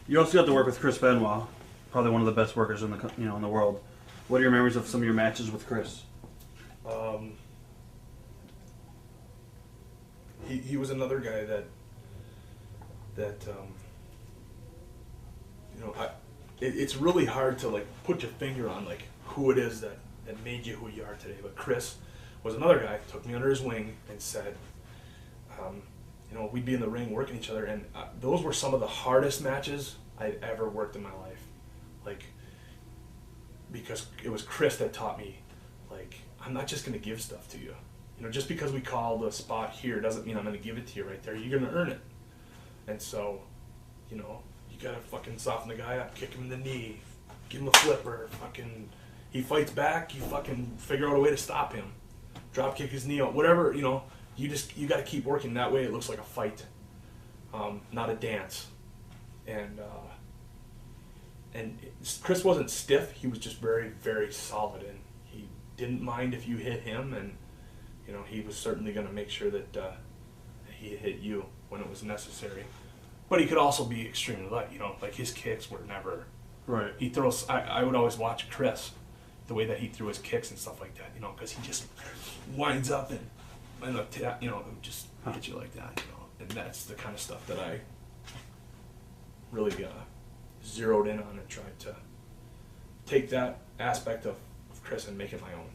You also got to work with Chris Benoit, probably one of the best workers in in the world. What are your memories of some of your matches with Chris? Um, he was another guy that it's really hard to like put your finger on like who it is that made you who you are today. But Chris was another guy, took me under his wing and said, we'd be in the ring working each other, and those were some of the hardest matches I'd ever worked in my life. Like, because it was Chris that taught me, like, I'm not just going to give stuff to you. Just because we call the spot here doesn't mean I'm going to give it to you right there. You're going to earn it. And so, you got to fucking soften the guy up, kick him in the knee, give him a flipper, fucking, he fights back, you fucking figure out a way to stop him. Drop kick his knee out, whatever, you got to keep working. That way it looks like a fight, not a dance. And Chris wasn't stiff, he was just very, very solid, and he didn't mind if you hit him, and he was certainly going to make sure that he hit you when it was necessary. But he could also be extremely light, like his kicks were never... Right. He throws... I would always watch Chris, the way that he threw his kicks and stuff like that, because he just winds up and just hit you like that, And that's the kind of stuff that I really zeroed in on and tried to take that aspect of Chris and make it my own.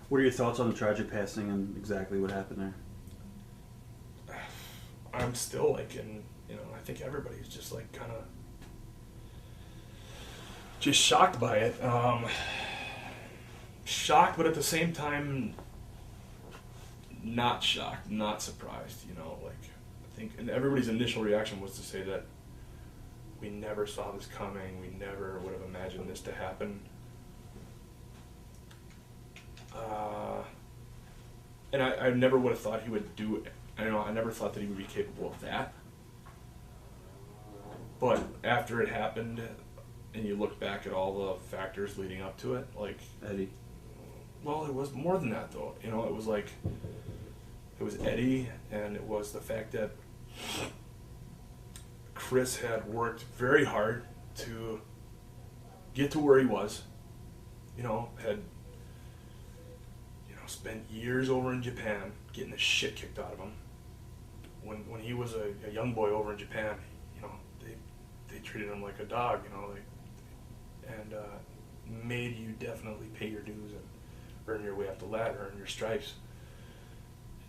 What are your thoughts on the tragic passing and exactly what happened there? I'm still like I think everybody's just like kind of just shocked by it. Shocked, but at the same time not shocked, not surprised, like I think, and everybody's initial reaction was to say that we never saw this coming, we never would have imagined this to happen. And I never would have thought he would do it. I never thought that he would be capable of that. But after it happened, and you look back at all the factors leading up to it, like Eddie. Well, it was more than that, though. It was like it was Eddie, and it was the fact that Chris had worked very hard to get to where he was. Had spent years over in Japan getting the shit kicked out of him. When he was a young boy over in Japan, they treated him like a dog, and made you definitely pay your dues and earn your way up the ladder, earn your stripes.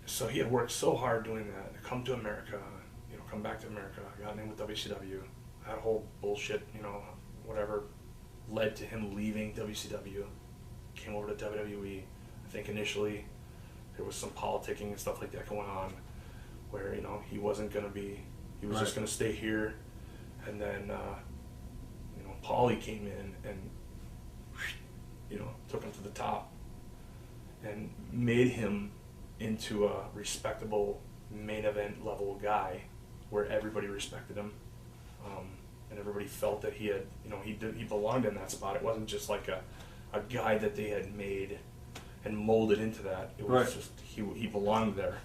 So he had worked so hard doing that, to come to America, come back to America, got in with WCW, that whole bullshit, whatever led to him leaving WCW, came over to WWE. I think initially there was some politicking and stuff like that going on, where he wasn't going to be, he was just going to stay here, and then Paulie came in and took him to the top and made him into a respectable main event level guy, where everybody respected him, and everybody felt that he had he belonged in that spot. It wasn't just like a guy that they had made and molded into that. It was just he belonged there.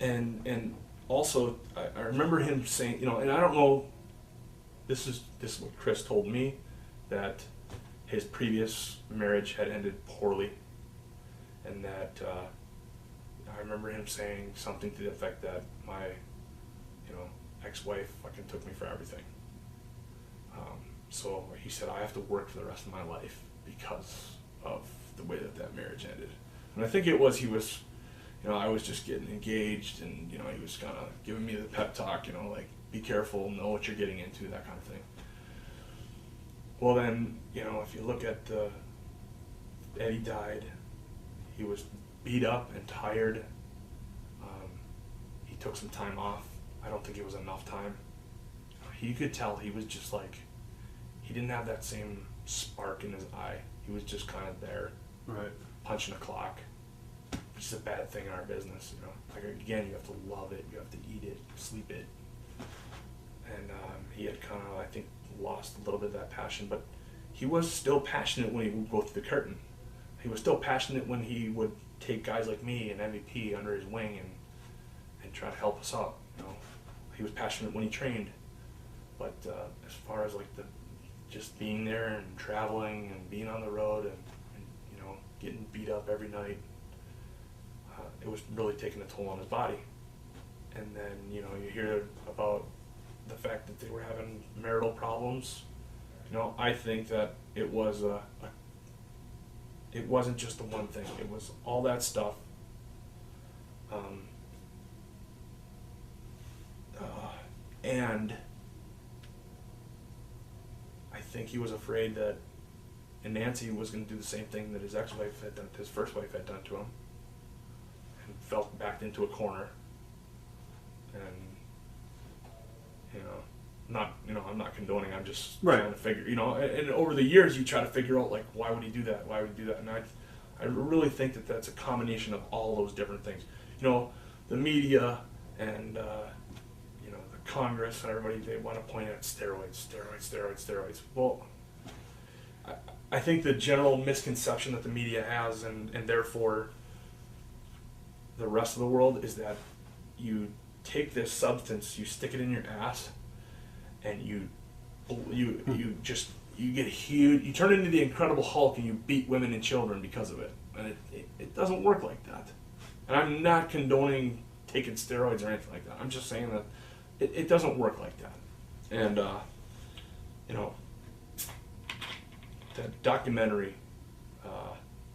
And also I remember him saying, and I don't know, this is what Chris told me, that his previous marriage had ended poorly, and that I remember him saying something to the effect that my ex-wife fucking took me for everything. So he said, I have to work for the rest of my life because of the way that marriage ended. And I think it was, he was, I was just getting engaged, and, he was kind of giving me the pep talk, like, be careful, know what you're getting into, that kind of thing. Well then, if you look at Eddie died, he was beat up and tired. He took some time off. I don't think it was enough time. You could tell he was just like, he didn't have that same spark in his eye. He was just kind of there, punching a clock, which is a bad thing in our business. Like, again, you have to love it, you have to eat it, sleep it. And he had kind of, I think, lost a little bit of that passion, but he was still passionate when he would go through the curtain. He was still passionate when he would take guys like me and MVP under his wing and try to help us out. he was passionate when he trained, but as far as like the just being there and traveling and being on the road and you know, getting beat up every night, it was really taking a toll on his body. And then, you know, you hear about the fact that they were having marital problems. You know, I think that it was it wasn't just the one thing. It was all that stuff. And I think he was afraid that Nancy was going to do the same thing that his ex-wife had done, his first wife had done to him, and felt backed into a corner. And I'm not condoning. I'm just trying to figure. And over the years, you try to figure out like why would he do that? Why would he do that? And I really think that that's a combination of all those different things. You know, the media and the Congress and everybody, they want to point at steroids. Well, I think the general misconception that the media has, and therefore the rest of the world, is that you take this substance, you stick it in your ass, and you get huge. You turn into the Incredible Hulk, and you beat women and children because of it. And it doesn't work like that. And I'm not condoning taking steroids or anything like that. I'm just saying that it doesn't work like that. And that documentary,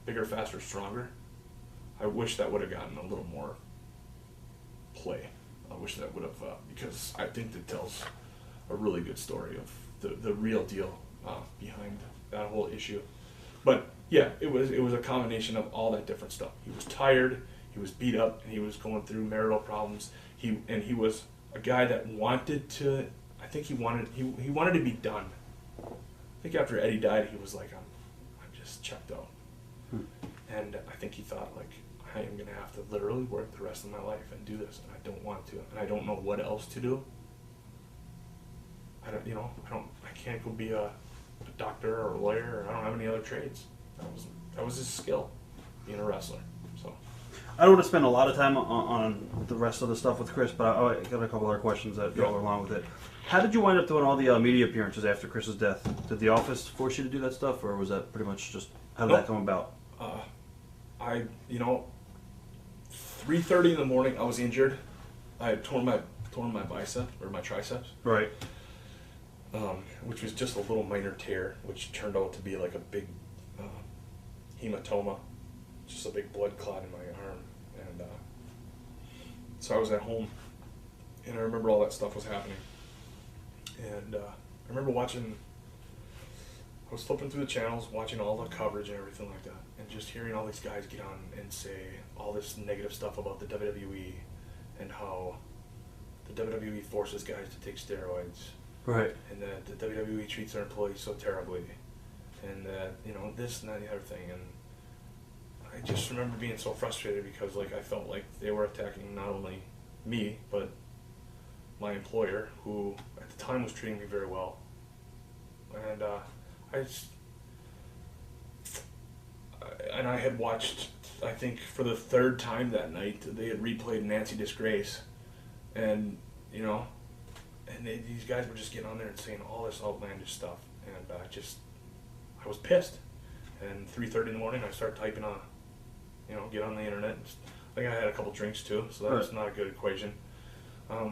Bigger, Faster, Stronger, I wish that would have gotten a little more play. I wish that would have, because I think that tells a really good story of the real deal behind that whole issue. But yeah, it was a combination of all that different stuff. He was tired, he was beat up, and he was going through marital problems. He was a guy that wanted to. I think he wanted to be done. I think after Eddie died, he was like, I'm just checked out. And I think he thought, like, I am going to have to literally work the rest of my life and do this, and I don't want to, and I don't know what else to do. I can't go be a doctor or a lawyer, or I don't have any other trades. That was his skill, being a wrestler. So I don't want to spend a lot of time on the rest of the stuff with Chris, but I got a couple other questions that go along with it. How did you wind up doing all the media appearances after Chris's death? Did the office force you to do that stuff, or was that pretty much just, how did that come about? 3:30 in the morning, I was injured. I had torn my bicep, or my triceps. Right. Which was just a little minor tear, which turned out to be like a big hematoma, just a big blood clot in my arm. And so I was at home, and I remember all that stuff was happening. And I remember I was flipping through the channels, watching all the coverage and everything like that, and just hearing all these guys get on and say all this negative stuff about the WWE and how the WWE forces guys to take steroids. Right. And that the WWE treats their employees so terribly. And that, this and that and the other thing. And I just remember being so frustrated because, like, I felt like they were attacking not only me, but my employer, who at the time was treating me very well. And I had watched, I think for the third time that night, they had replayed Nancy Disgrace. And, these guys were just getting on there and saying all this outlandish stuff. And I was pissed. And 3:30 in the morning, I started typing on, get on the internet. I think I had a couple drinks too, so that was not a good equation. I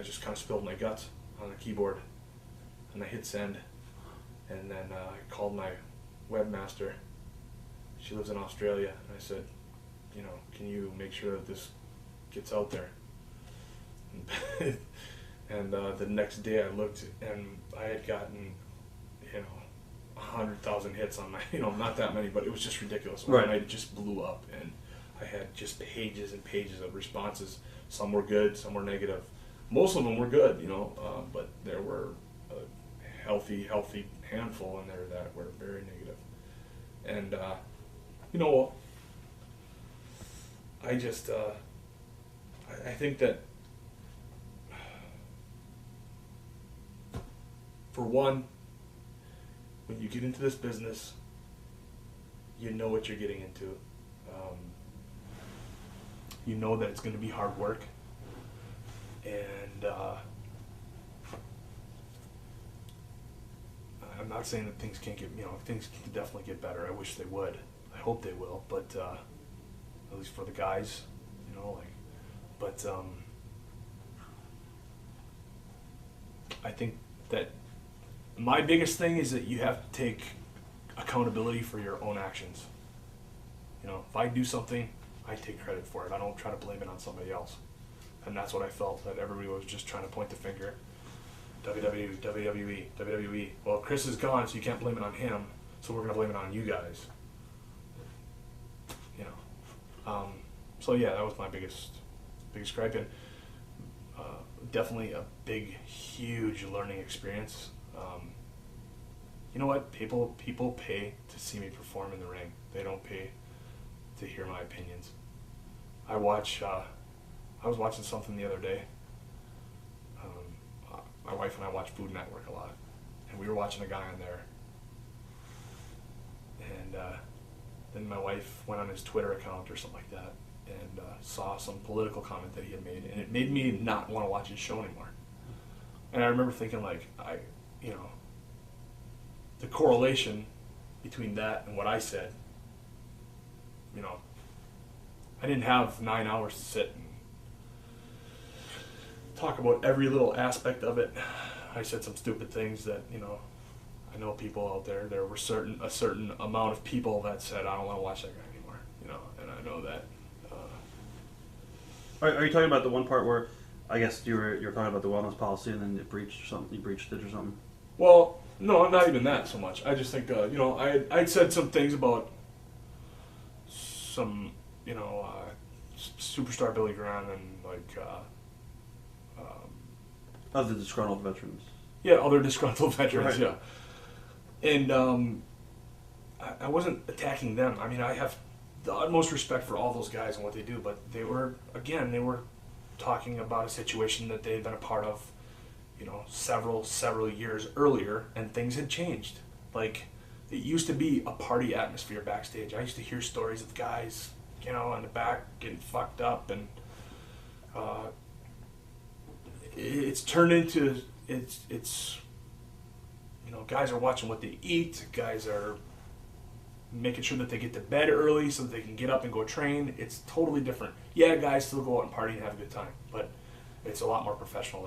just kind of spilled my guts on the keyboard, and I hit send. And then I called my webmaster. She lives in Australia, and I said, can you make sure that this gets out there? And the next day I looked, and I had gotten, 100,000 hits on my, not that many, but it was just ridiculous. Right. And it just blew up, and I had just pages and pages of responses. Some were good, some were negative. Most of them were good, but there were a healthy handful in there that were very negative. And, I think that, for one, when you get into this business, you know what you're getting into. You know that it's going to be hard work. I'm not saying that things can't get, things can definitely get better. I wish they would. I hope they will, but at least for the guys, but I think that my biggest thing is that you have to take accountability for your own actions. If I do something, I take credit for it. I don't try to blame it on somebody else. And that's what I felt, that everybody was just trying to point the finger. WWE. Well, Chris is gone, so you can't blame it on him, so we're going to blame it on you guys. So yeah, that was my biggest gripe, and definitely a big, huge learning experience. You know what? People pay to see me perform in the ring. They don't pay to hear my opinions. I was watching something the other day. My wife and I watch Food Network a lot, and we were watching a guy on there, and then my wife went on his Twitter account or something like that, and saw some political comment that he had made, and it made me not want to watch his show anymore. And I remember thinking, the correlation between that and what I said, I didn't have 9 hours to sit and talk about every little aspect of it. I said some stupid things that, I know people out there. There were a certain amount of people that said, I don't want to watch that guy anymore, and I know that. Are you talking about the one part where, I guess you were talking about the wellness policy and then you breached it or something? Well, no, not even that so much. I just think, I'd said some things about some, superstar Billy Graham and Other disgruntled veterans. Yeah, other disgruntled veterans, right. Yeah. And I wasn't attacking them. I mean, I have the utmost respect for all those guys and what they do, but they were talking about a situation that they had been a part of, several years earlier, and things had changed. Like, it used to be a party atmosphere backstage. I used to hear stories of guys, in the back getting fucked up, and it's turned into, it's guys are watching what they eat, guys are making sure that they get to bed early so that they can get up and go train. It's totally different. Yeah, guys still go out and party and have a good time, but it's a lot more professional than it